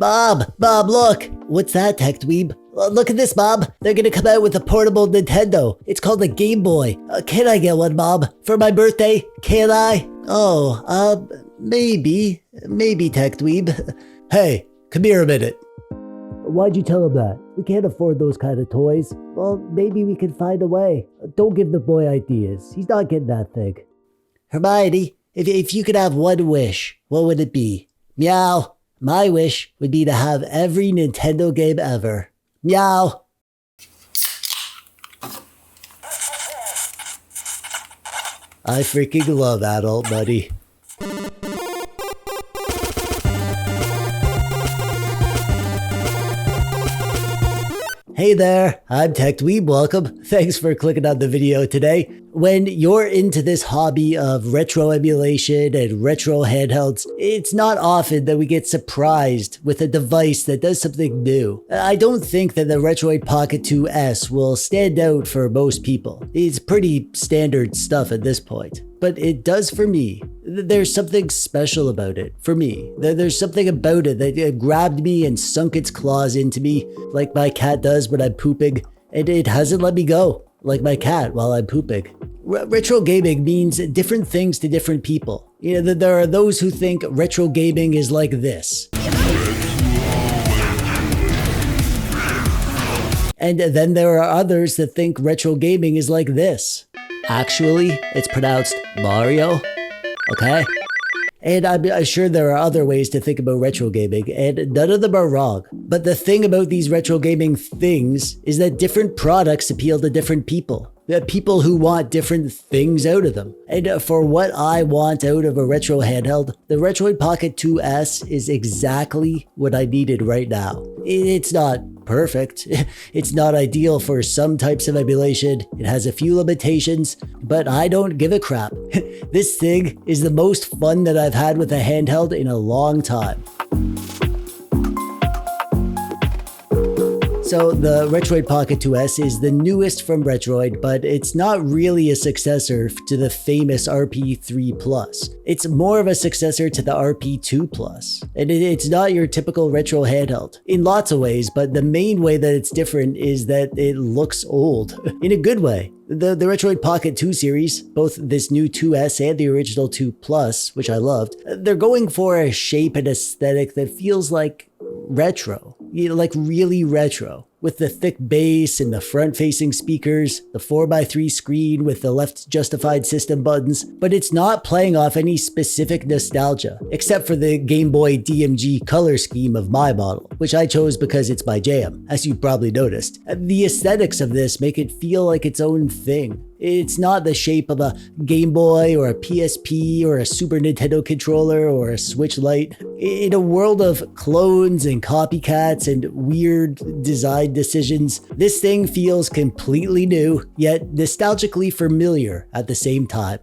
Bob, look! What's that, TechDweeb? Look at this, Bob. They're gonna come out with a portable Nintendo. It's called a Game Boy. Can I get one, Bob? For my birthday? Can I? Oh, maybe, TechDweeb. Hey, come here a minute. Why'd you tell him that? We can't afford those kind of toys. Well, maybe we can find a way. Don't give the boy ideas. He's not getting that thing. Hermione, if you could have one wish, what would it be? Meow. My wish would be to have every Nintendo game ever. Meow. I freaking love adult money. Hey there, I'm TechDweeb, welcome. Thanks for clicking on the video today. When you're into this hobby of retro emulation and retro handhelds, it's not often that we get surprised with a device that does something new. I don't think that the Retroid Pocket 2S will stand out for most people. It's pretty standard stuff at this point. But it does for me. There's something special about it, for me. There's something about it that grabbed me and sunk its claws into me, like my cat does when I'm pooping, and it hasn't let me go, like my cat while I'm pooping. Retro gaming means different things to different people. You know, there are those who think retro gaming is like this. And then there are others that think retro gaming is like this. Actually, it's pronounced Mario, okay? And I'm sure there are other ways to think about retro gaming, and none of them are wrong. But the thing about these retro gaming things is that different products appeal to different people. People who want different things out of them. And for what I want out of a retro handheld, the Retroid Pocket 2S is exactly what I needed right now. It's not perfect. It's not ideal for some types of emulation. It has a few limitations, but I don't give a crap. This thing is the most fun that I've had with a handheld in a long time. So the Retroid Pocket 2S is the newest from Retroid, but it's not really a successor to the famous RP3+. It's more of a successor to the RP2+. And it's not your typical retro handheld in lots of ways, but the main way that it's different is that it looks old, in a good way. The Retroid Pocket 2 series, both this new 2S and the original 2+, which I loved, they're going for a shape and aesthetic that feels like retro, like really retro, with the thick bass and the front-facing speakers, the 4x3 screen with the left justified system buttons, but it's not playing off any specific nostalgia, except for the Game Boy DMG color scheme of my model, which I chose because it's my jam, as you probably noticed. The aesthetics of this make it feel like its own thing. It's not the shape of a Game Boy or a PSP or a Super Nintendo controller or a Switch Lite. In a world of clones and copycats and weird design decisions, this thing feels completely new, yet nostalgically familiar at the same time.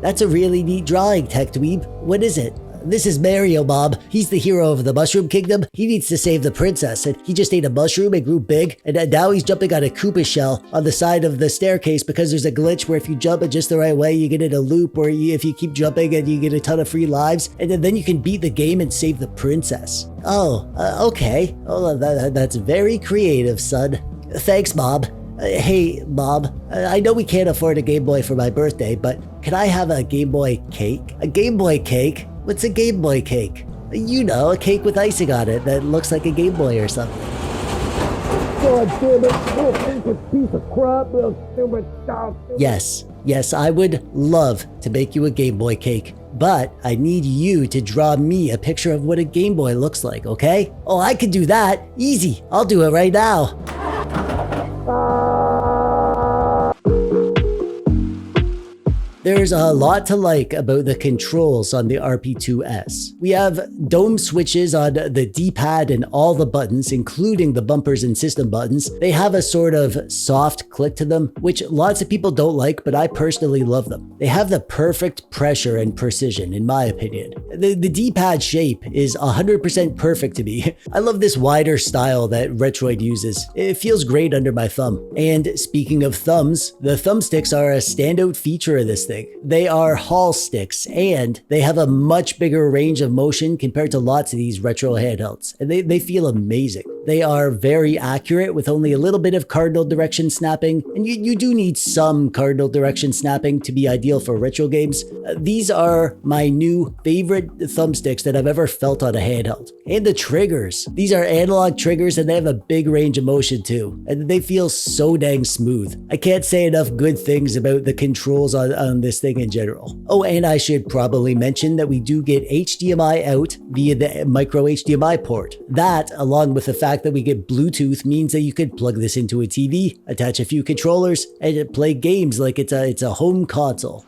That's a really neat drawing, TechDweeb. What is it? This is Mario, Bob. He's the hero of the Mushroom Kingdom. He needs to save the princess, and he just ate a mushroom and grew big, and now he's jumping on a Koopa shell on the side of the staircase because there's a glitch where if you jump in just the right way, you get in a loop, or if you keep jumping and you get a ton of free lives, and then you can beat the game and save the princess. Oh, okay. Oh, that's very creative, son. Thanks, Bob. Hey, Bob, I know we can't afford a Game Boy for my birthday, but can I have a Game Boy cake? A Game Boy cake? What's a Game Boy cake? You know, a cake with icing on it that looks like a Game Boy or something. God damn it, piece of crap. Yes, I would love to bake you a Game Boy cake, but I need you to draw me a picture of what a Game Boy looks like, okay? Oh, I can do that. Easy. I'll do it right now. There's a lot to like about the controls on the RP2S. We have dome switches on the D-pad and all the buttons, including the bumpers and system buttons. They have a sort of soft click to them, which lots of people don't like, but I personally love them. They have the perfect pressure and precision, in my opinion. The D-pad shape is 100% perfect to me. I love this wider style that Retroid uses. It feels great under my thumb. And speaking of thumbs, the thumbsticks are a standout feature of this thing. thing. They are Hall sticks, and they have a much bigger range of motion compared to lots of these retro handhelds, and they feel amazing. They are very accurate with only a little bit of cardinal direction snapping, and you do need some cardinal direction snapping to be ideal for retro games. These are my new favorite thumbsticks that I've ever felt on a handheld. And the triggers. These are analog triggers and they have a big range of motion too, and they feel so dang smooth. I can't say enough good things about the controls on this thing in general. Oh, and I should probably mention that we do get HDMI out via the micro HDMI port. That, along with the fact that we get Bluetooth, means that you could plug this into a TV, attach a few controllers, and play games like it's a home console.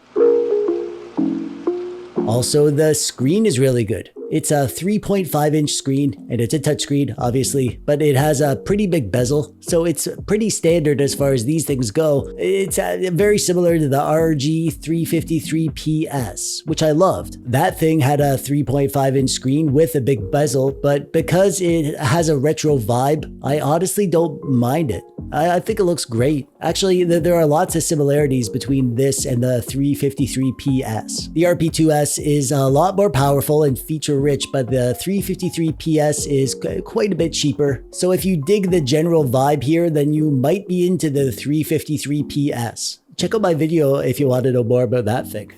Also, the screen is really good. It's a 3.5-inch screen, and it's a touchscreen, obviously, but it has a pretty big bezel, so it's pretty standard as far as these things go. It's very similar to the RG 353PS, which I loved. That thing had a 3.5-inch screen with a big bezel, but because it has a retro vibe, I honestly don't mind it. I think it looks great. Actually, there are lots of similarities between this and the 353PS. The RP2S is a lot more powerful and feature-rich, but the 353PS is quite a bit cheaper. So if you dig the general vibe here, then you might be into the 353PS. Check out my video if you want to know more about that thing.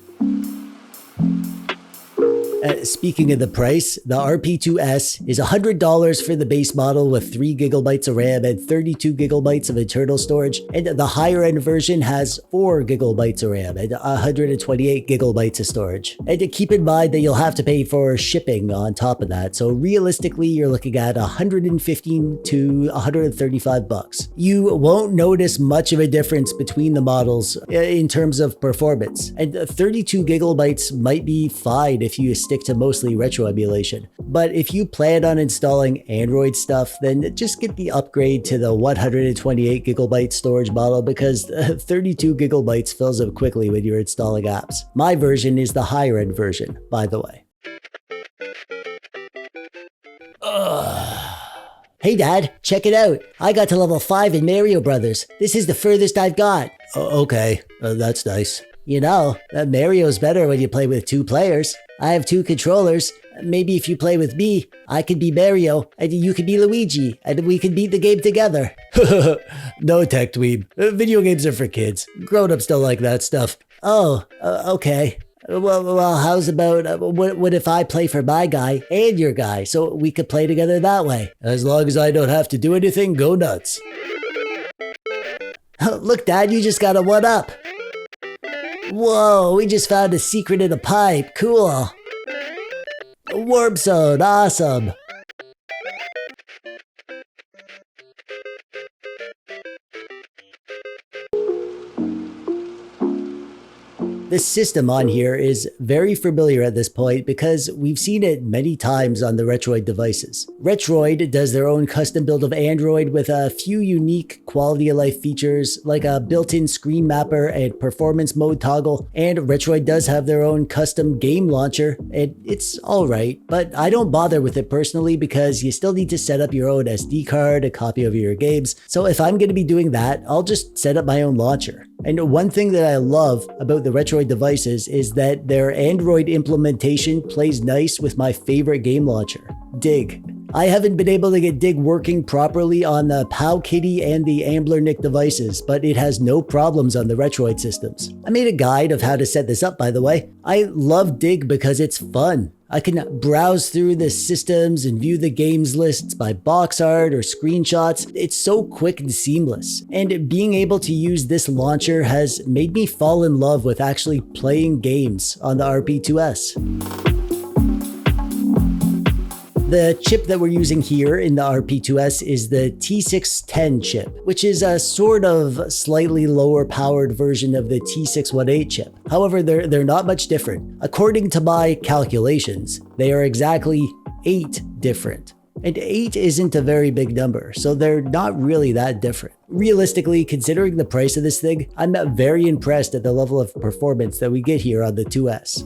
Speaking of the price, the RP2S is $100 for the base model with 3 GB of RAM and 32 GB of internal storage, and the higher end version has 4 GB of RAM and 128 GB of storage. And keep in mind that you'll have to pay for shipping on top of that, so realistically you're looking at $115 to $135. You won't notice much of a difference between the models in terms of performance, and 32 GB might be fine if you stick to mostly retro emulation. But if you plan on installing Android stuff, then just get the upgrade to the 128 GB storage model, because 32 GB fills up quickly when you're installing apps. My version is the higher end version, by the way. Hey Dad, check it out. I got to level 5 in Mario Brothers. This is the furthest I've got. Okay, that's nice. You know, Mario's better when you play with 2 players. I have 2 controllers. Maybe if you play with me, I could be Mario, and you could be Luigi, and we could beat the game together. No, TechDweeb. Video games are for kids. Grown-ups don't like that stuff. Oh, okay. Well, how's about, what if I play for my guy and your guy, so we could play together that way? As long as I don't have to do anything, go nuts. Look, Dad, you just got a 1-up. Whoa, we just found a secret in a pipe. Cool. Warp zone, awesome. The system on here is very familiar at this point because we've seen it many times on the Retroid devices. Retroid does their own custom build of Android with a few unique quality of life features like a built-in screen mapper and performance mode toggle, and Retroid does have their own custom game launcher, and it's alright, but I don't bother with it personally because you still need to set up your own SD card, a copy of your games, so if I'm going to be doing that, I'll just set up my own launcher. And one thing that I love about the Retroid devices is that their Android implementation plays nice with my favorite game launcher, Dig. I haven't been able to get Dig working properly on the Powkitty and the Amblernick devices, but it has no problems on the Retroid systems. I made a guide of how to set this up, by the way. I love Dig because it's fun. I can browse through the systems and view the games lists by box art or screenshots. It's so quick and seamless. And being able to use this launcher has made me fall in love with actually playing games on the RP2S. The chip that we're using here in the RP2S is the T610 chip, which is a sort of slightly lower powered version of the T618 chip. However, they're not much different. According to my calculations, they are exactly 8 different. And 8 isn't a very big number, so they're not really that different. Realistically, considering the price of this thing, I'm very impressed at the level of performance that we get here on the 2S.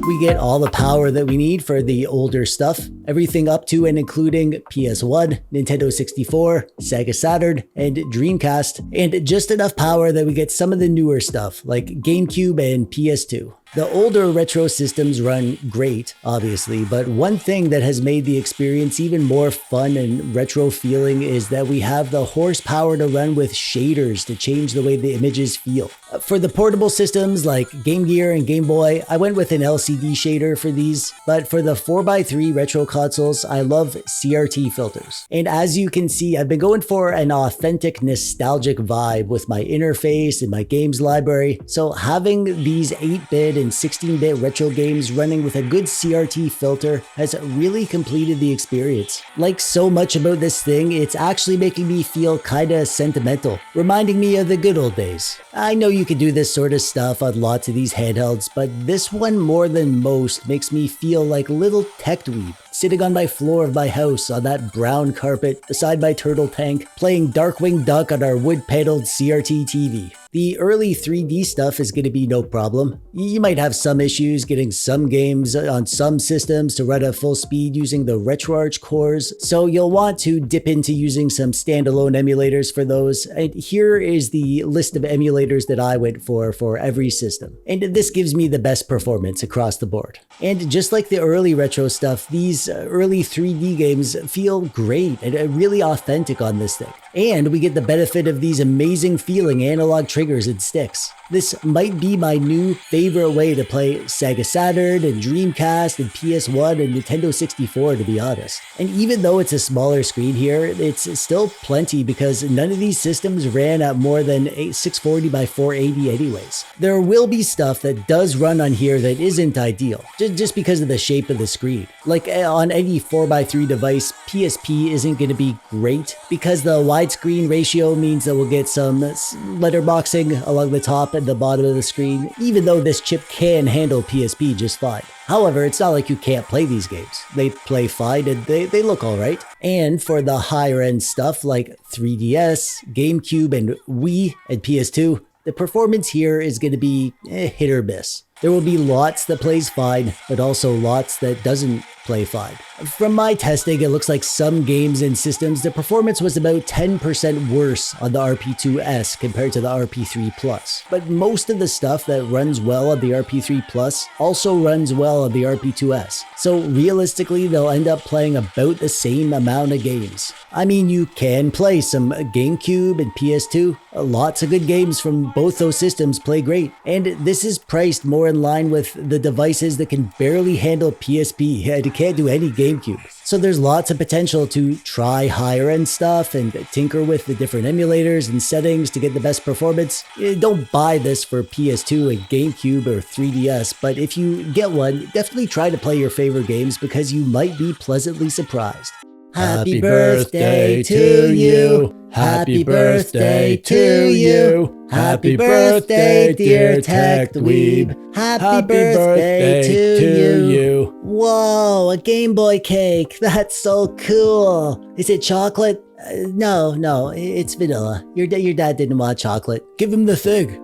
We get all the power that we need for the older stuff. everything up to and including PS1, Nintendo 64, Sega Saturn, and Dreamcast, and just enough power that we get some of the newer stuff like GameCube and PS2. The older retro systems run great, obviously, but one thing that has made the experience even more fun and retro feeling is that we have the horsepower to run with shaders to change the way the images feel. For the portable systems like Game Gear and Game Boy, I went with an LCD shader for these, but for the 4x3 retro consoles, I love CRT filters. And as you can see, I've been going for an authentic nostalgic vibe with my interface and my games library, so having these 8-bit and 16-bit retro games running with a good CRT filter has really completed the experience. Like so much about this thing, it's actually making me feel kinda sentimental, reminding me of the good old days. I know you can do this sort of stuff on lots of these handhelds, but this one more than most makes me feel like little TechDweeb, sitting on my floor of my house on that brown carpet beside my turtle tank, playing Darkwing Duck on our wood-paneled CRT TV. The early 3D stuff is going to be no problem. You might have some issues getting some games on some systems to run at full speed using the RetroArch cores, so you'll want to dip into using some standalone emulators for those. And here is the list of emulators that I went for every system. And this gives me the best performance across the board. And just like the early retro stuff, these early 3D games feel great and really authentic on this thing. And we get the benefit of these amazing feeling analog triggers and sticks. This might be my new favorite way to play Sega Saturn and Dreamcast and PS1 and Nintendo 64, to be honest. And even though it's a smaller screen here, it's still plenty because none of these systems ran at more than 640 by 480 anyways. There will be stuff that does run on here that isn't ideal, just because of the shape of the screen. Like on any 4x3 device, PSP isn't going to be great because the widescreen ratio means that we'll get some letterboxing along the top and the bottom of the screen, even though this chip can handle PSP just fine. However, it's not like you can't play these games. They play fine and they look alright. And for the higher end stuff like 3DS, GameCube, and Wii and PS2, the performance here is going to be hit or miss. There will be lots that plays fine, but also lots that doesn't play fine. From my testing, it looks like some games and systems, the performance was about 10% worse on the RP2S compared to the RP3 Plus. But most of the stuff that runs well on the RP3 Plus also runs well on the RP2S. So realistically, they'll end up playing about the same amount of games. I mean, you can play some GameCube and PS2. Lots of good games from both those systems play great. And this is priced more in line with the devices that can barely handle PSP and can't do any GameCube. So there's lots of potential to try higher end stuff and tinker with the different emulators and settings to get the best performance. Don't buy this for PS2 and GameCube or 3DS, but if you get one, definitely try to play your favorite games because you might be pleasantly surprised. Happy birthday to you. Happy birthday to you. Happy birthday, dear TechDweeb. Happy birthday to you. Whoa, a Game Boy cake. That's so cool. Is it chocolate? No, it's vanilla. Your dad didn't want chocolate. Give him the thing.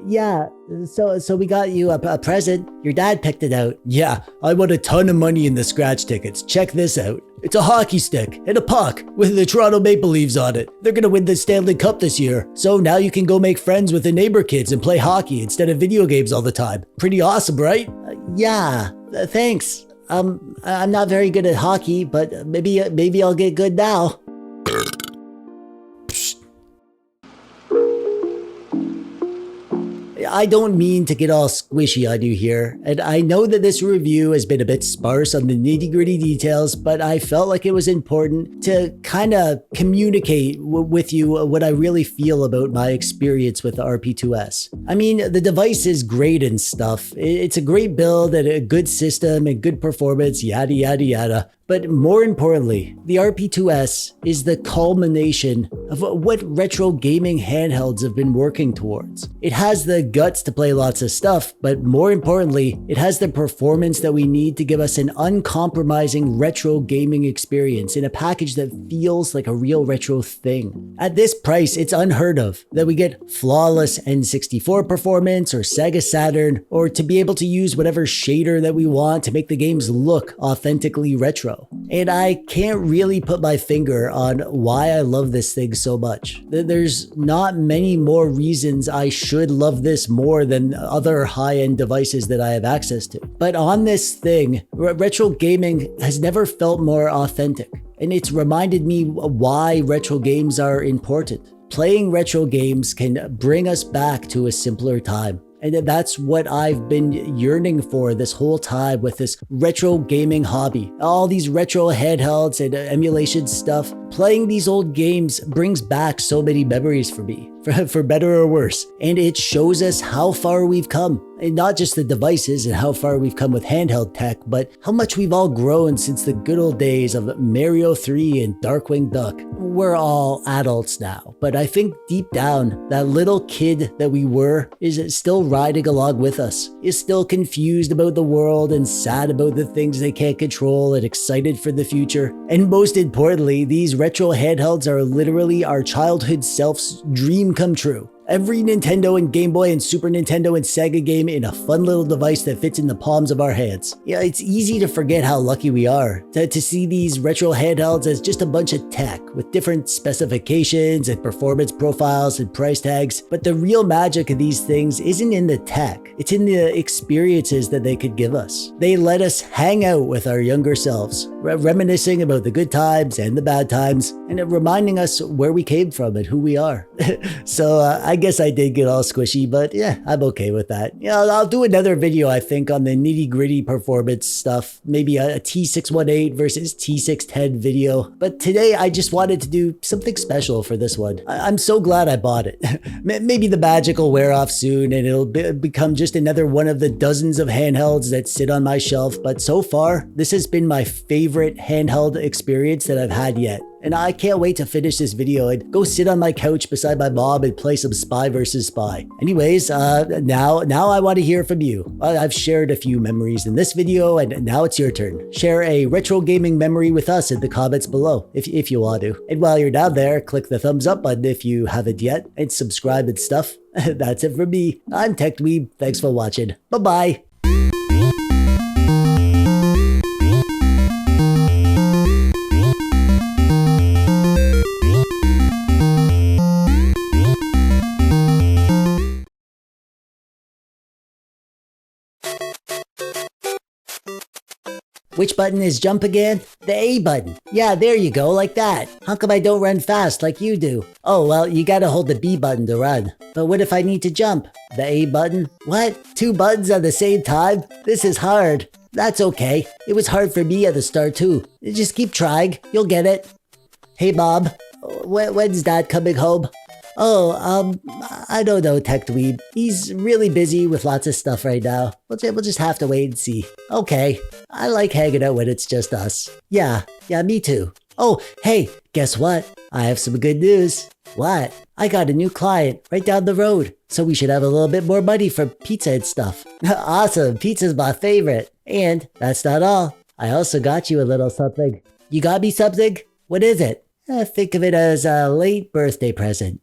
Yeah. So we got you a present. Your dad picked it out. Yeah, I won a ton of money in the scratch tickets. Check this out. It's a hockey stick and a puck with the Toronto Maple Leafs on it. They're gonna win the Stanley Cup this year. So now you can go make friends with the neighbor kids and play hockey instead of video games all the time. Pretty awesome, right? Yeah, thanks. I'm not very good at hockey, but maybe I'll get good now. I don't mean to get all squishy on you here, and I know that this review has been a bit sparse on the nitty-gritty details, but I felt like it was important to kind of communicate with you what I really feel about my experience with the RP2S. I mean, the device is great and stuff. It's a great build and a good system and good performance, yada yada yada. But more importantly, the RP2S is the culmination of what retro gaming handhelds have been working towards. It has the guts to play lots of stuff, but more importantly, it has the performance that we need to give us an uncompromising retro gaming experience in a package that feels like a real retro thing. At this price, it's unheard of that we get flawless N64 performance or Sega Saturn, or to be able to use whatever shader that we want to make the games look authentically retro. And I can't really put my finger on why I love this thing so much. There's not many more reasons I should love this more than other high-end devices that I have access to. But on this thing, retro gaming has never felt more authentic. And it's reminded me why retro games are important. Playing retro games can bring us back to a simpler time. And that's what I've been yearning for this whole time with this retro gaming hobby. All these retro handhelds and emulation stuff. Playing these old games brings back so many memories for me, for better or worse. And it shows us how far we've come. And not just the devices and how far we've come with handheld tech, but how much we've all grown since the good old days of Mario 3 and Darkwing Duck. We're all adults now, but I think deep down, that little kid that we were is still riding along with us, is still confused about the world and sad about the things they can't control and excited for the future. And most importantly, these retro handhelds are literally our childhood self's dream come true. Every Nintendo and Game Boy and Super Nintendo and Sega game in a fun little device that fits in the palms of our hands. Yeah, it's easy to forget how lucky we are to see these retro handhelds as just a bunch of tech with different specifications and performance profiles and price tags. But the real magic of these things isn't in the tech. It's in the experiences that they could give us. They let us hang out with our younger selves, reminiscing about the good times and the bad times, and reminding us where we came from and who we are. So I guess I did get all squishy, but yeah, I'm okay with that. Yeah, I'll do another video, I think, on the nitty-gritty performance stuff. Maybe a T618 versus T610 video. But today, I just wanted to do something special for this one. I'm so glad I bought it. Maybe the magic will wear off soon, and it'll become just another one of the dozens of handhelds that sit on my shelf. But so far, this has been my favorite handheld experience that I've had yet. And I can't wait to finish this video and go sit on my couch beside my mom and play some Spy vs. Spy. Anyways, now I want to hear from you. I've shared a few memories in this video, and now it's your turn. Share a retro gaming memory with us in the comments below, if you want to. And while you're down there, click the thumbs up button if you haven't yet, and subscribe and stuff. That's it from me. I'm TechDweeb. Thanks for watching. Bye-bye. Which button is jump again? The A button. Yeah, there you go, like that. How come I don't run fast like you do? Oh, well, you gotta hold the B button to run. But what if I need to jump? The A button? What? 2 buttons at the same time? This is hard. That's okay. It was hard for me at the start too. Just keep trying. You'll get it. Hey, Bob. When's Dad coming home? Oh, I don't know, TechDweeb. He's really busy with lots of stuff right now. We'll just have to wait and see. Okay. I like hanging out when it's just us. Yeah, me too. Oh, hey, guess what? I have some good news. What? I got a new client right down the road, so we should have a little bit more money for pizza and stuff. Awesome, pizza's my favorite. And that's not all. I also got you a little something. You got me something? What is it? Think of it as a late birthday present.